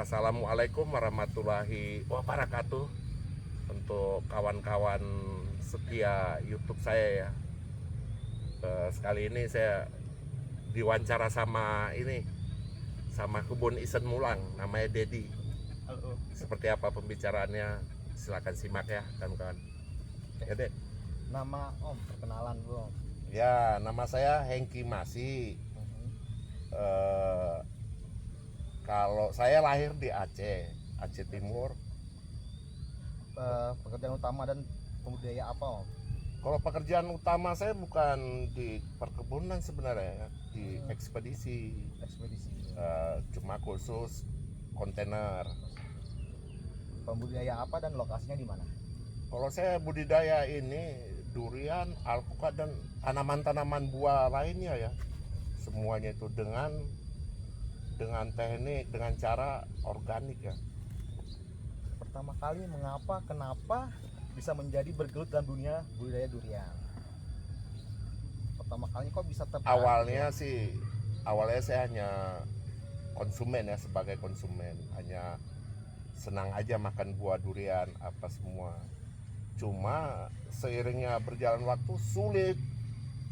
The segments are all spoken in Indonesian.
Assalamualaikum warahmatullahi wabarakatuh. Untuk kawan-kawan setia YouTube saya ya. Sekali ini saya diwawancara sama Kebun Isen Mulang, namanya Dedi. Halo. Seperti apa pembicaraannya? Silakan simak ya, kawan-kawan. Ya, Dek. Nama Om, perkenalan dulu Om. Ya, nama saya Hengki Masi. Kalau saya lahir di Aceh Timur. Pekerjaan utama dan pembudidaya apa Om? Kalau pekerjaan utama saya bukan di perkebunan sebenarnya, di ekspedisi. Ekspedisi. Cuma khusus kontainer. Pembudidaya apa dan lokasinya di mana? Kalau saya budidaya ini durian, alpukat dan tanaman-tanaman buah lainnya ya. Semuanya itu dengan teknik, dengan cara organik ya. Pertama kali kenapa bisa menjadi bergelut dalam dunia budidaya durian? Pertama kali kok bisa tertarik? Awalnya saya hanya konsumen ya, sebagai konsumen, hanya senang aja makan buah durian apa semua. Cuma seiringnya berjalan waktu sulit,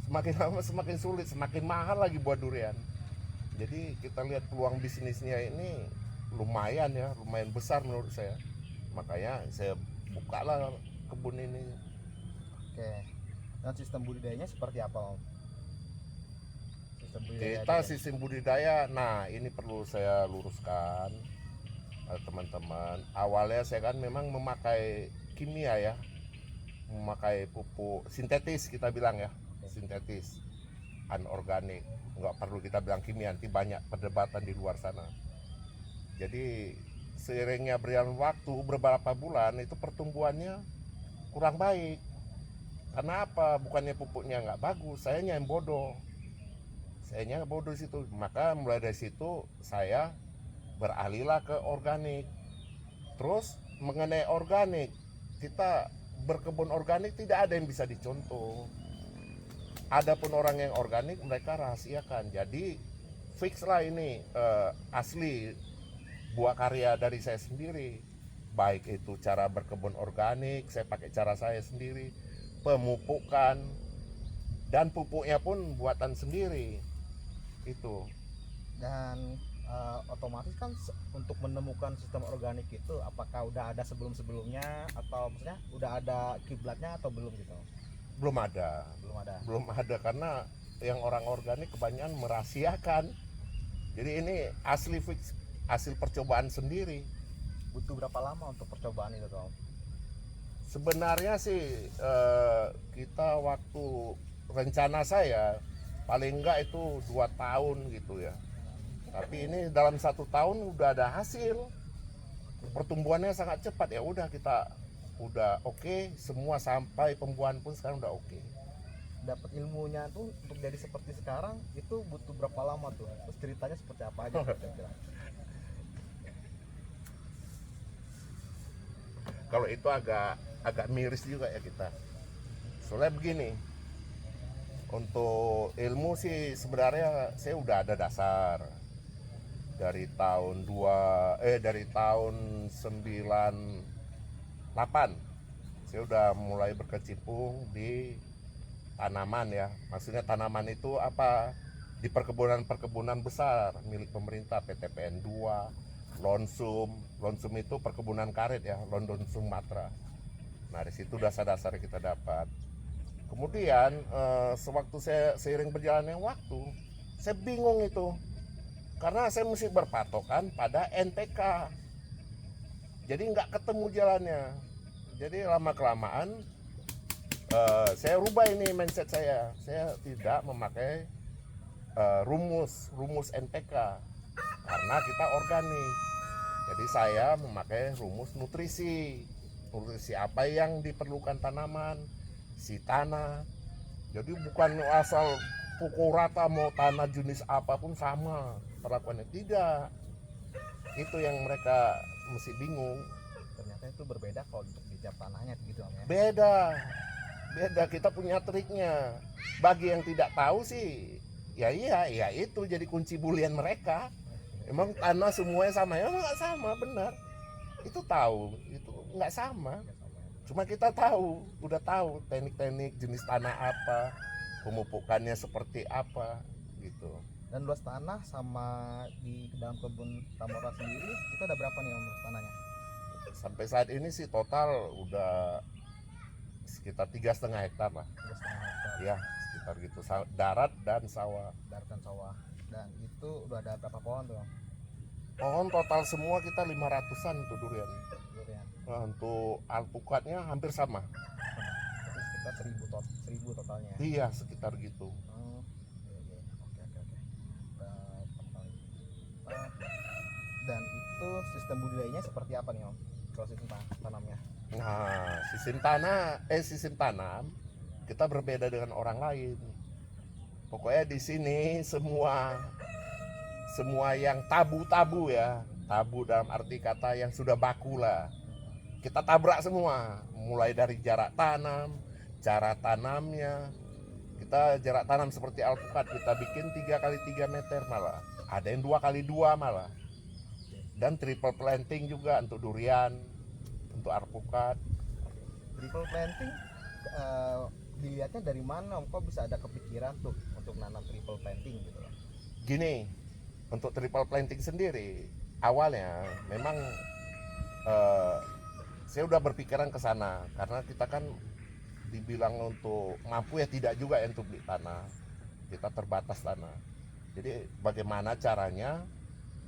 semakin lama semakin sulit, semakin mahal lagi buah durian. Jadi kita lihat peluang bisnisnya ini lumayan besar menurut saya. Makanya saya bukalah kebun ini. Oke. Dan sistem budidayanya seperti apa Om? Sistem budidaya, nah ini perlu saya luruskan teman-teman. Awalnya saya kan memang memakai kimia ya, memakai pupuk sintetis, kita bilang ya, sintetis, anorganik. Nggak perlu kita bilang kimia, nanti banyak perdebatan di luar sana. Jadi seiringnya berjalan waktu, beberapa bulan itu pertumbuhannya kurang baik. Karena apa? Bukannya pupuknya nggak bagus, sayanya yang bodoh. Sayanya bodoh di situ. Maka mulai dari situ saya beralihlah ke organik. Terus mengenai organik, kita berkebun organik tidak ada yang bisa dicontoh. Adapun orang yang organik mereka rahasiakan. Jadi fix lah ini asli buah karya dari saya sendiri. Baik itu cara berkebun organik, saya pakai cara saya sendiri, pemupukan, dan pupuknya pun buatan sendiri. Itu. Dan otomatis kan untuk menemukan sistem organik itu apakah udah ada sebelumnya atau maksudnya udah ada kiblatnya atau belum gitu? Belum ada karena yang orang organik kebanyakan merahasiakan. Jadi ini asli fix, hasil percobaan sendiri. Butuh berapa lama untuk percobaan itu Om? Sebenarnya sih kita waktu rencana saya paling enggak itu 2 tahun gitu ya. Tapi ini dalam 1 tahun udah ada hasil. Pertumbuhannya sangat cepat, ya udah kita udah oke, semua sampai pembuahan pun sekarang udah oke. Dapat ilmunya tuh untuk jadi seperti sekarang itu butuh berapa lama tuh? Terus ceritanya seperti apa aja kira-kira? Kalau itu agak miris juga ya kita. Soalnya begini, untuk ilmu sih sebenarnya saya udah ada dasar dari tahun 98. Saya udah mulai berkecimpung di tanaman ya. Maksudnya tanaman itu apa? Di perkebunan besar milik pemerintah, PTPN 2, Lonsum itu perkebunan karet ya, London Sumatera. Nah di situ dasar-dasar kita dapat. Kemudian sewaktu saya seiring berjalannya waktu, saya bingung itu karena saya mesti berpatokan pada NPK. Jadi nggak ketemu jalannya. Jadi lama kelamaan saya rubah ini mindset saya. Saya tidak memakai rumus NPK karena kita organik. Jadi saya memakai rumus nutrisi apa yang diperlukan tanaman, si tanah. Jadi bukan asal pukul rata mau tanah jenis apapun sama perlakuannya, tidak. Itu yang mereka mesti bingung. Ternyata itu berbeda kalau untuk di tiap tanahnya gitu Om ya. Beda kita punya triknya. Bagi yang tidak tahu sih ya itu jadi kunci bulian mereka. Emang tanah semuanya sama ya? Emang nggak sama, benar. Itu tahu, itu nggak sama. Cuma kita tahu, udah tahu teknik-teknik jenis tanah apa, pemupukannya seperti apa, gitu. Dan luas tanah sama di dalam kebun Tamora sendiri itu ada berapa nih om luas tanahnya? Sampai saat ini sih total udah sekitar 3,5 hektar lah. 3,5 hektar. Ya, sekitar gitu. Darat dan sawah. Darat dan sawah. Dan itu udah ada berapa pohon tuh om? Pohon total semua kita 500-an untuk durian. Durian. Nah, untuk alpukatnya hampir sama. Itu sekitar 1000 totalnya. Iya, sekitar gitu. Oh, iya. Oke. Dan itu sistem budidayanya seperti apa nih om? Kalau sistem tanamnya? Nah, sistem tanam kita berbeda dengan orang lain. Pokoknya di sini semua yang tabu ya, tabu dalam arti kata yang sudah baku lah, kita tabrak semua. Mulai dari jarak tanam, cara tanamnya, kita jarak tanam seperti alpukat kita bikin 3x3 meter malah, ada yang 2x2 malah, dan triple planting juga untuk durian, untuk alpukat. Triple planting dilihatnya dari mana om? Kok bisa ada kepikiran tuh untuk nanam triple planting gitu loh? Gini, untuk triple planting sendiri awalnya memang saya udah berpikiran ke sana karena kita kan dibilang untuk mampu ya tidak juga ya untuk beli tanah, kita terbatas tanah. Jadi bagaimana caranya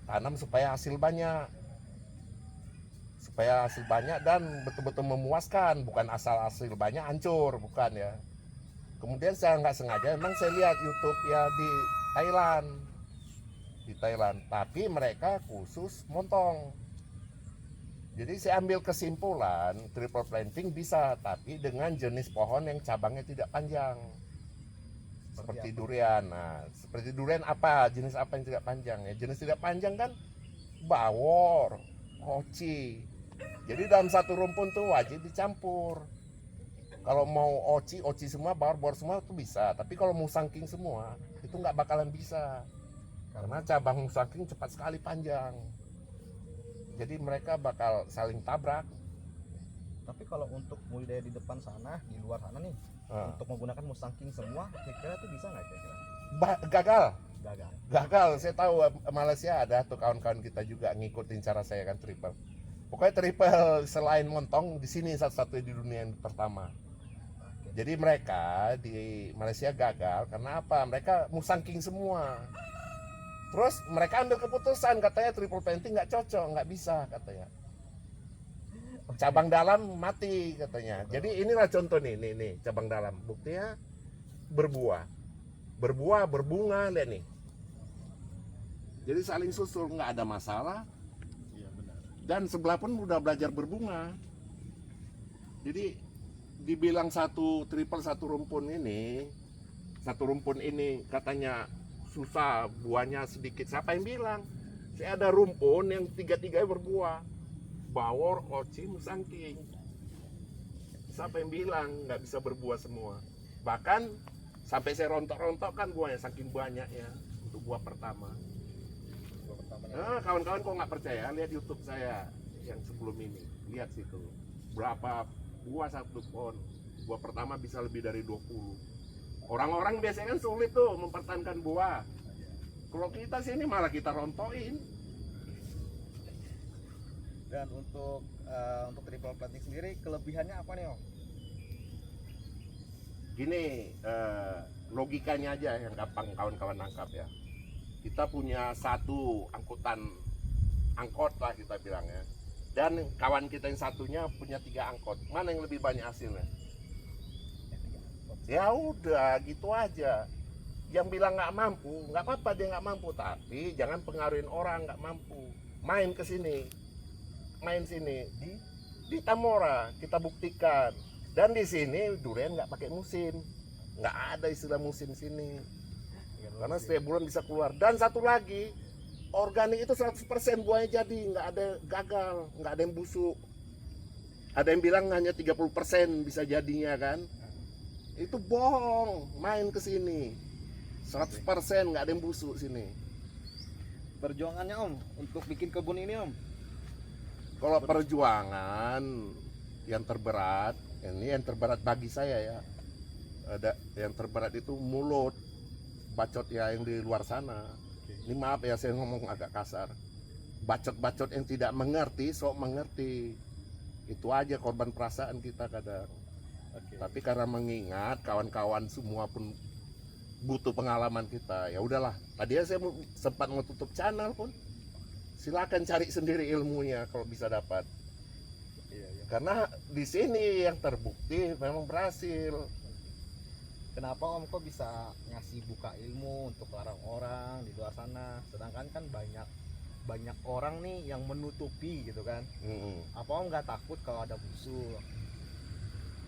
tanam supaya hasil banyak dan betul-betul memuaskan, bukan asal hasil banyak hancur, bukan ya. Kemudian saya nggak sengaja memang saya lihat YouTube ya di Thailand, tapi mereka khusus montong. Jadi saya ambil kesimpulan triple planting bisa, tapi dengan jenis pohon yang cabangnya tidak panjang. Seperti durian. Nah, seperti durian apa? Jenis apa yang tidak panjang ya? Jenis tidak panjang kan bawor, oci. Jadi dalam satu rumpun tuh wajib dicampur. Kalau mau oci semua, bawor semua itu bisa. Tapi kalau musangking semua itu nggak bakalan bisa. Karena cabang musangking cepat sekali panjang. Jadi mereka bakal saling tabrak. Tapi kalau untuk budidaya di depan sana, di luar sana nih, untuk menggunakan musangking semua, kira-kira itu bisa nggak kira-kira? Gagal. Saya tahu Malaysia ada tuh kawan-kawan kita juga ngikutin cara saya kan triple. Pokoknya triple selain montong di sini satu-satunya di dunia yang pertama. Jadi mereka di Malaysia gagal karena apa? Mereka musangking semua. Terus mereka ambil keputusan katanya triple planting nggak cocok, nggak bisa katanya. Cabang dalam mati katanya. Jadi inilah contoh nih cabang dalam. Buktinya berbunga, lihat nih. Jadi saling susul, nggak ada masalah. Dan sebelah pun udah belajar berbunga. Jadi dibilang satu rumpun ini katanya susah, buahnya sedikit. Siapa yang bilang? Saya ada rumpun yang tiga-tiganya berbuah. Bawor, oci, musangking. Siapa yang bilang nggak bisa berbuah semua? Bahkan sampai saya rontok-rontok kan buahnya saking banyaknya untuk buah pertama. Nah, kawan-kawan kok nggak percaya, lihat YouTube saya yang sebelum ini, lihat situ berapa buah satu pohon. Buah pertama bisa lebih dari 20. Orang-orang biasanya kan sulit tuh mempertahankan buah. Kalau kita sini malah kita rontokin. Dan untuk triple planting sendiri kelebihannya apa nih om? Gini, logikanya aja yang gampang kawan-kawan nangkap ya. Kita punya satu angkot lah kita bilang ya. Dan kawan kita yang satunya punya 3 angkot. Mana yang lebih banyak hasilnya? Ya udah gitu aja. Yang bilang nggak mampu, nggak apa-apa dia nggak mampu, tapi jangan pengaruhin orang nggak mampu. Main sini di Tamora kita buktikan. Dan di sini durian nggak pakai musim, nggak ada istilah musim sini. Karena setiap bulan bisa keluar. Dan satu lagi, organik itu 100% buahnya jadi, nggak ada gagal, nggak ada yang busuk. Ada yang bilang hanya 30% bisa jadinya kan. Itu bohong, main ke sini. 100% nggak ada yang busuk sini. perjuangannya Om untuk bikin kebun ini Om? Kalau perjuangan yang terberat, ini yang terberat bagi saya ya. Ada yang terberat itu mulut bacot ya yang di luar sana. Ini maaf ya saya ngomong agak kasar. Bacot-bacot yang tidak mengerti, sok mengerti. Itu aja korban perasaan kita kadang. Tapi karena mengingat kawan-kawan semua pun butuh pengalaman kita, ya udahlah. Tadi saya sempat mau tutup channel pun. Silakan cari sendiri ilmunya kalau bisa dapat. Iya. Karena di sini yang terbukti memang berhasil. Kenapa Om kok bisa ngasih buka ilmu untuk orang-orang di luar sana, sedangkan kan banyak orang nih yang menutupi gitu kan? Apa Om nggak takut kalau ada musuh?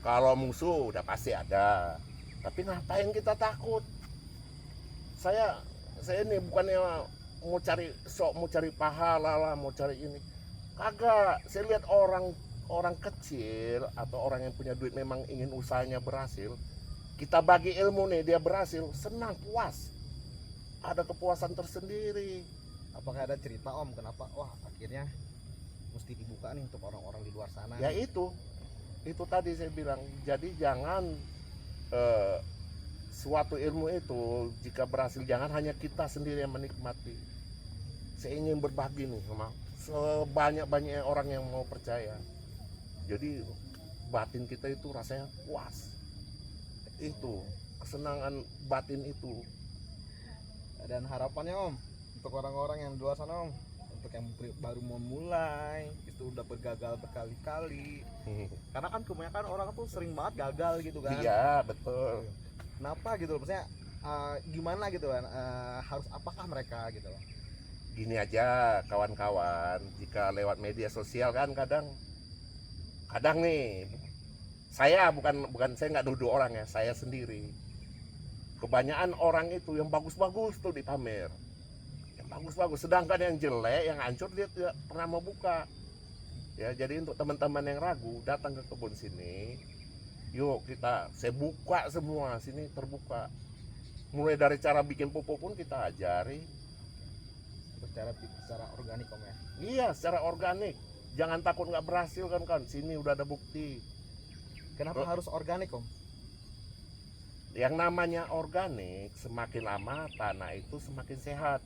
Kalau musuh udah pasti ada. Tapi ngapain kita takut? Saya ini bukannya mau cari pahala lah, mau cari ini. Kagak. Saya lihat orang kecil atau orang yang punya duit memang ingin usahanya berhasil. Kita bagi ilmu nih, dia berhasil, senang, puas. Ada kepuasan tersendiri. Apakah ada cerita Om kenapa wah akhirnya mesti dibuka nih untuk orang-orang di luar sana? Ya itu tadi saya bilang. Jadi jangan suatu ilmu itu jika berhasil jangan hanya kita sendiri yang menikmati. Saya ingin berbagi nih sama sebanyak-banyaknya orang yang mau percaya. Jadi batin kita itu rasanya puas. Itu kesenangan batin itu. Dan harapannya Om untuk orang-orang yang di luar sana Om, untuk yang baru memulai itu udah bergagal berkali-kali. Karena kan kebanyakan orang tuh sering banget gagal gitu kan. Iya betul. Kenapa gitu? Maksudnya gimana gitu kan? Harus apakah mereka gitu? Gini aja kawan-kawan, jika lewat media sosial kan kadang nih saya bukan saya nggak nuduh orang ya, saya sendiri. Kebanyakan orang itu yang bagus-bagus tuh dipamer. Yang bagus-bagus, sedangkan yang jelek, yang hancur dia tidak pernah mau buka. Ya, jadi untuk teman-teman yang ragu datang ke kebun sini. Yuk saya buka semua, sini terbuka. Mulai dari cara bikin pupuk pun kita ajari. Secara organik Om ya. Iya, secara organik. Jangan takut nggak berhasil kan. Sini udah ada bukti. Kenapa harus organik Om? Yang namanya organik, semakin lama tanah itu semakin sehat.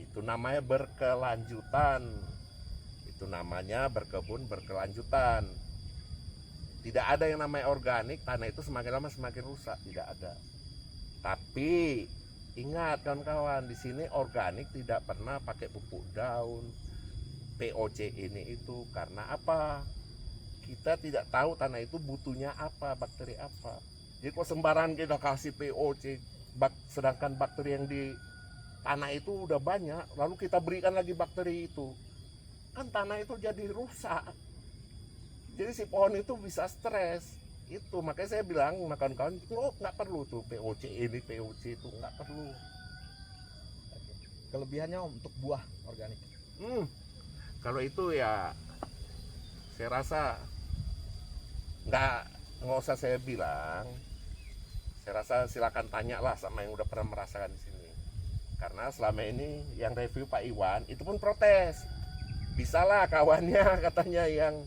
Itu namanya berkelanjutan. Itu namanya berkebun berkelanjutan. Tidak ada yang namanya organik, tanah itu semakin lama semakin rusak, tidak ada. Tapi ingat kawan-kawan, di sini organik tidak pernah pakai pupuk daun, POC ini itu. Karena apa? Kita tidak tahu tanah itu butuhnya apa, bakteri apa. Jadi kok sembarangan kita kasih POC, sedangkan bakteri yang di tanah itu udah banyak, lalu kita berikan lagi bakteri itu, kan tanah itu jadi rusak. Jadi si pohon itu bisa stres. Itu makanya saya bilang kawan-kawan, nggak perlu tuh POC ini, POC itu nggak perlu. Kelebihannya Om untuk buah organik. Kalau itu ya saya rasa nggak usah saya bilang. Saya rasa silakan tanya lah sama yang udah pernah merasakan di sini. Karena selama ini yang review Pak Iwan itu pun protes. Bisalah kawannya katanya yang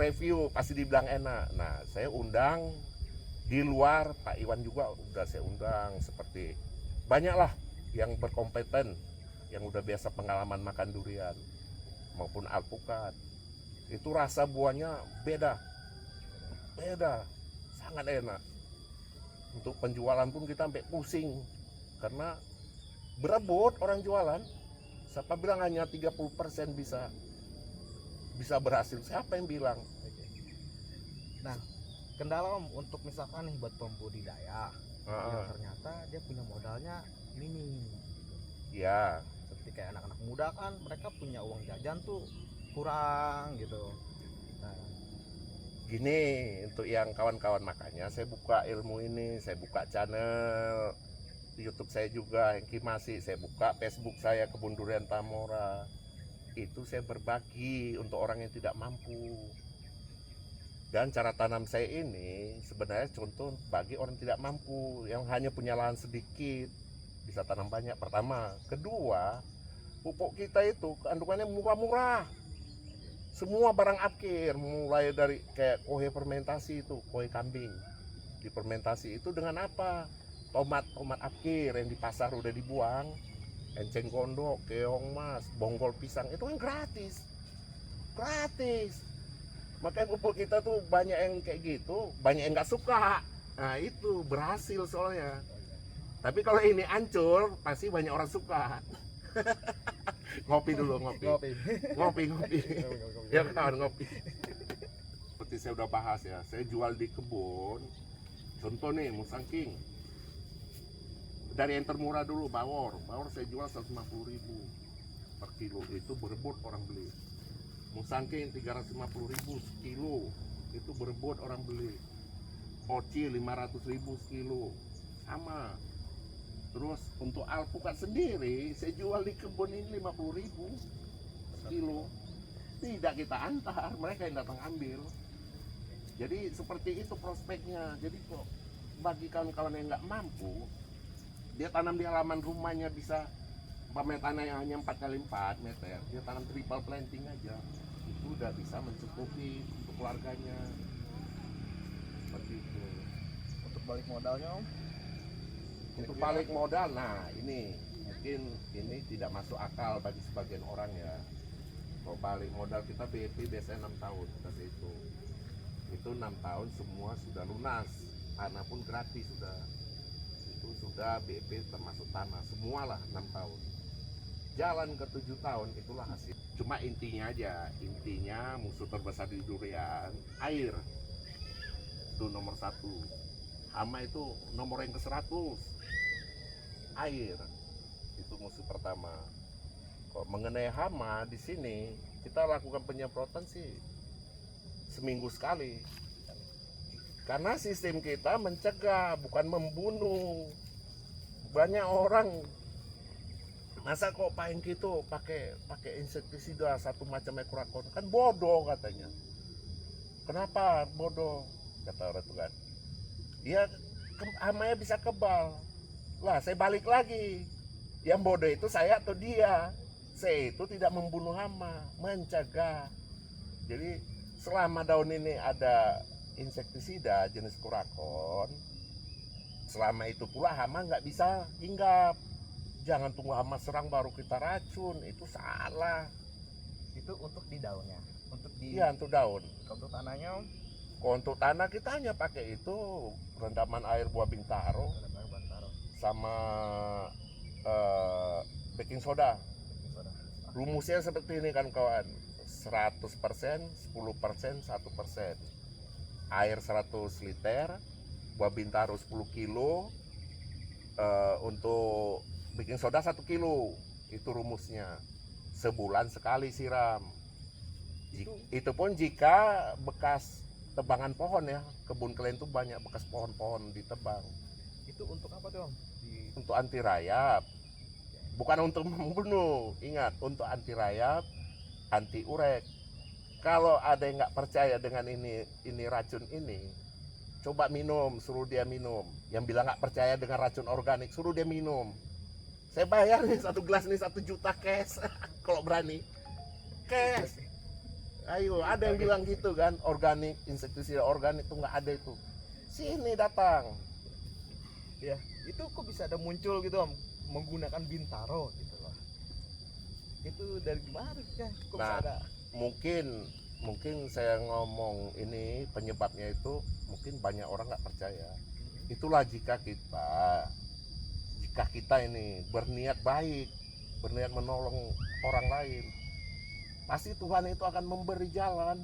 review pasti dibilang enak. Nah, saya undang di luar, Pak Iwan juga udah saya undang, seperti banyaklah yang berkompeten, yang udah biasa pengalaman makan durian maupun alpukat. Itu rasa buahnya beda, sangat enak. Untuk penjualan pun kita sampai pusing karena berebut orang jualan. Siapa bilang hanya 30% bisa berhasil? Siapa yang bilang? Nah, kendala Om untuk misalkan nih buat pembudidaya yang ternyata dia punya modalnya minim. Ya, Seperti kayak anak-anak muda kan mereka punya uang jajan tuh kurang gitu. Nah, gini untuk yang kawan-kawan, makanya saya buka ilmu ini, saya buka channel YouTube saya juga yang Kimasi, saya buka Facebook saya Kebun Durian Tamora. Itu saya berbagi untuk orang yang tidak mampu. Dan cara tanam saya ini sebenarnya contoh bagi orang tidak mampu yang hanya punya lahan sedikit, bisa tanam banyak. Pertama, kedua, Pupuk kita itu kandungannya murah-murah. Semua barang akhir, mulai dari kayak kohe fermentasi itu, kohe kambing difermentasi itu dengan apa? Tomat akhir yang di pasar udah dibuang, enceng gondok, keong mas, bonggol pisang itu kan gratis, gratis. Makanya pupuk kita tuh banyak yang kayak gitu, banyak yang nggak suka. Nah itu berhasil soalnya. Tapi kalau ini hancur, pasti banyak orang suka. Ngopi dulu, ngopi. Ngopi. Ya kawan, ngopi. Seperti saya udah bahas ya, saya jual di kebun. Contoh nih, musangking. Dari yang termurah dulu, bawor. Bawor saya jual 150.000 per kilo. Itu berebut orang beli. Musangking 350.000 sekilo. Itu berebut orang beli. Oci 500.000 sekilo. Sama. Terus untuk alpukat sendiri saya jual di kebun ini 50.000 kilo. Tidak kita antar, mereka yang datang ambil. Jadi seperti itu prospeknya. Jadi kok bagi kawan-kawan yang nggak mampu, dia tanam di halaman rumahnya bisa tanah yang hanya 4x4 meter, dia tanam triple planting aja, itu udah bisa mencukupi untuk keluarganya. Seperti itu. Untuk balik modalnya Om? Untuk balik modal, nah ini mungkin ini tidak masuk akal bagi sebagian orang ya. Kalau balik modal kita BEP biasanya 6 tahun kasih itu 6 tahun semua sudah lunas, tanah pun gratis sudah, itu sudah BEP termasuk tanah semualah 6 tahun. Jalan ke 7 tahun itulah hasil. Cuma intinya aja, intinya musuh terbesar di durian air itu nomor 1, hama itu nomor yang ke-100. Air itu musuh pertama. Kok mengenai hama di sini kita lakukan penyemprotan sih seminggu sekali, karena sistem kita mencegah bukan membunuh. Banyak orang masa kok paling gitu pakai insektisida satu macam ekrakon, kan bodoh katanya. Kenapa bodoh kata orang itu kan? Dia hamanya bisa kebal. Lah saya balik lagi, yang bodoh itu saya atau dia? Saya itu tidak membunuh hama, mencegah. Jadi selama daun ini ada insektisida jenis kurakon, selama itu pula hama nggak bisa hinggap. Jangan tunggu hama serang baru kita racun, itu salah. Itu untuk di daunnya, untuk di Iya untuk daun. untuk tanahnya Om? Kalau untuk tanah kita hanya pakai itu rendaman air buah bintaro sama baking soda. Rumusnya seperti ini kan kawan, 100%, 10%, 1%. Air 100 liter, buah bintaro 10 kilo, untuk baking soda 1 kilo. Itu rumusnya. Sebulan sekali siram. Itu pun jika bekas tebangan pohon ya, kebun kalian tuh banyak bekas pohon-pohon ditebang. Itu untuk apa tuh Om? Untuk anti rayap. Bukan untuk membunuh, ingat, untuk anti rayap, anti urek. Kalau ada yang nggak percaya dengan ini racun ini, coba minum, suruh dia minum. Yang bilang nggak percaya dengan racun organik, suruh dia minum. Saya bayar nih 1 gelas nih 1 juta cash, kalau berani. Cash. Ayo, ada yang bilang gitu kan, organik, insektisida organik tuh nggak ada itu. Sini datang. Ya, itu kok bisa ada muncul gitu Om, menggunakan bintaro gitu loh. Itu dari mana ya? Kok bisa ada? Mungkin saya ngomong ini penyebabnya itu mungkin banyak orang nggak percaya. Itulah jika kita ini berniat baik, berniat menolong orang lain, pasti Tuhan itu akan memberi jalan.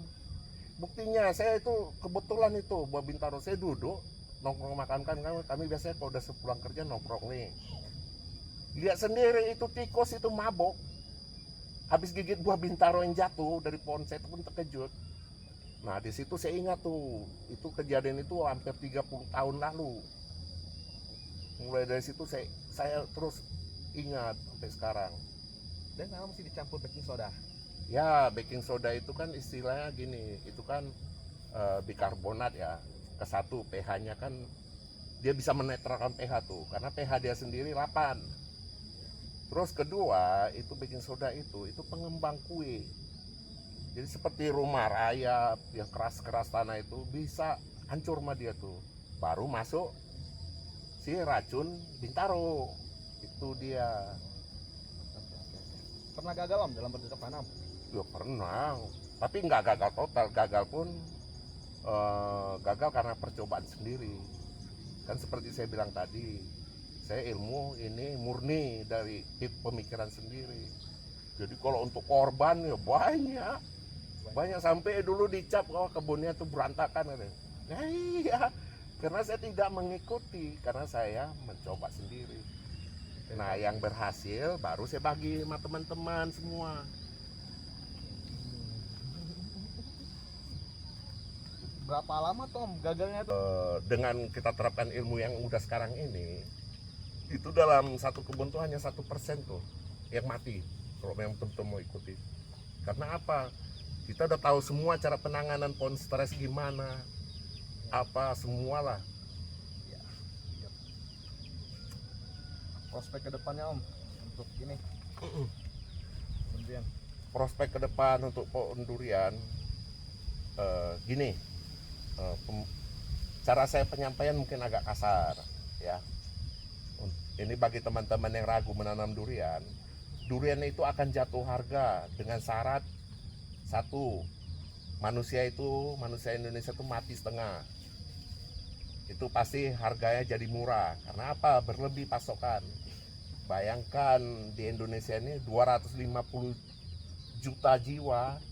Buktinya saya itu kebetulan itu buah bintaro, saya duduk nongkrong makan kan, kami biasanya kalau udah sepulang kerja nongkrong nih, lihat sendiri itu tikus itu mabok habis gigit buah bintaro yang jatuh dari pohon. Saya pun terkejut. Nah di situ saya ingat tuh, itu kejadian itu hampir 30 tahun lalu. Mulai dari situ saya terus ingat sampai sekarang. Dan sekarang mesti dicampur baking soda. Ya baking soda itu kan istilahnya gini, itu kan bikarbonat ya, ke 1 pH-nya kan dia bisa menetralkan pH tuh, karena pH dia sendiri 8. Terus kedua, itu baking soda itu pengembang kue. Jadi seperti rumah rayap yang keras-keras tanah itu bisa hancur sama dia tuh. Baru masuk si racun Bintaro. Itu dia. Pernah gagal Om dalam bercocok tanam? Ya pernah. Tapi nggak gagal total. Gagal pun gagal karena percobaan sendiri. Kan seperti saya bilang tadi, saya ilmu ini murni dari pemikiran sendiri. Jadi kalau untuk korban ya banyak sampai dulu dicap kalau kebunnya tuh berantakan katanya. Ya iya, karena saya tidak mengikuti, karena saya mencoba sendiri. Nah yang berhasil baru saya bagi sama teman-teman semua. Berapa lama tuh Om gagalnya tuh? Dengan kita terapkan ilmu yang udah sekarang ini, itu dalam satu kebun tuh hanya 1% tuh yang mati kalau memang betul mau ikuti. Karena apa? Kita udah tahu semua cara penanganan pohon stres gimana, apa semualah. Ya, ya. Prospek kedepannya Om untuk ini kemudian Prospek ke depan untuk pohon durian, gini, cara saya penyampaian mungkin agak kasar, ya. Ini bagi teman-teman yang ragu menanam durian, durian itu akan jatuh harga dengan syarat satu, manusia Indonesia itu mati setengah. Itu pasti harganya jadi murah. Karena apa? Berlebih pasokan. Bayangkan di Indonesia ini 250 juta jiwa,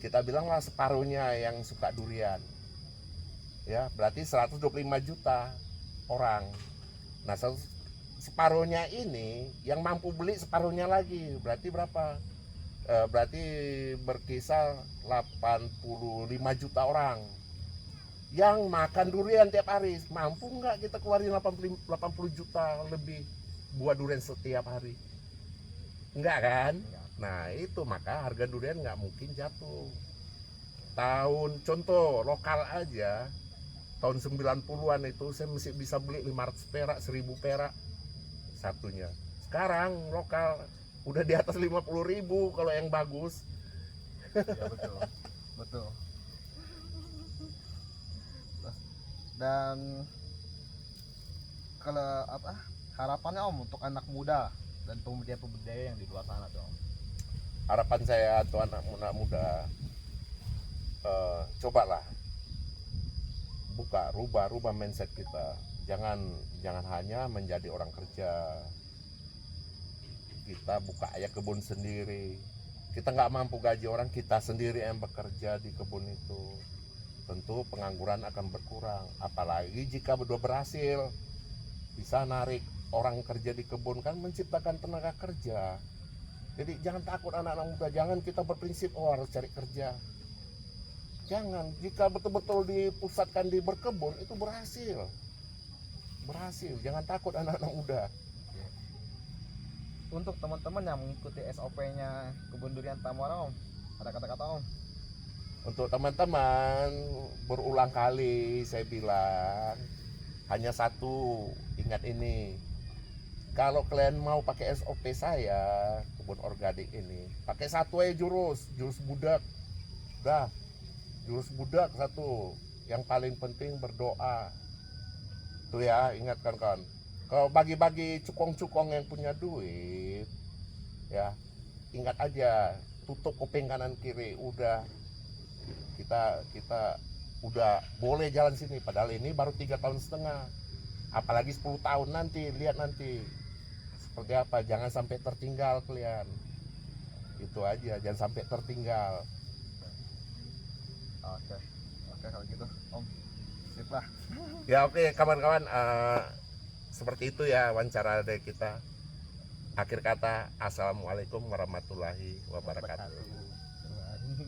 kita bilanglah separuhnya yang suka durian. Ya, berarti 125 juta orang. Nah, separuhnya ini yang mampu beli separuhnya lagi. Berarti berapa? Berarti berkisar 85 juta orang yang makan durian tiap hari. Mampu nggak kita keluarin 80 juta lebih buah durian setiap hari? Enggak kan? Nah itu maka harga durian nggak mungkin jatuh. Contoh lokal aja, tahun 90-an itu saya masih bisa beli 500 perak, 1000 perak satunya. Sekarang lokal udah di atas 50.000 kalau yang bagus. ya betul betul. Dan kalau apa harapannya Om untuk anak muda dan pemuda-pemudanya yang di luar sana tuh Om? Harapan saya untuk anak muda, cobalah rubah mindset kita. Jangan hanya menjadi orang kerja. Kita buka aja kebun sendiri. Kita nggak mampu gaji orang, kita sendiri yang bekerja di kebun itu. Tentu pengangguran akan berkurang. Apalagi jika berdua berhasil bisa narik orang kerja di kebun, kan menciptakan tenaga kerja. Jadi jangan takut anak-anak muda, jangan kita berprinsip harus cari kerja. Jangan, jika betul-betul dipusatkan di berkebun itu berhasil. Jangan takut anak-anak muda. Untuk teman-teman yang mengikuti SOP-nya kebun durian Tamora Om, ada kata-kata Om? Untuk teman-teman, berulang kali saya bilang, hanya satu, ingat ini. Kalau kalian mau pakai SOP saya, kebun organik ini, pakai satu aja jurus budak. Dah, jurus budak satu. Yang paling penting berdoa. Tuh ya, ingatkan kan. Kalau bagi-bagi cukong-cukong yang punya duit, ya ingat aja, tutup kuping kanan kiri, udah kita udah boleh jalan sini. Padahal ini baru 3,5 tahun, apalagi 10 tahun nanti, lihat nanti seperti apa. Jangan sampai tertinggal kalian, itu aja, jangan sampai tertinggal. Oke kalau gitu Om, sip lah. Ya oke, kawan-kawan, seperti itu ya wawancara dari kita. Akhir kata, assalamualaikum warahmatullahi wabarakatuh.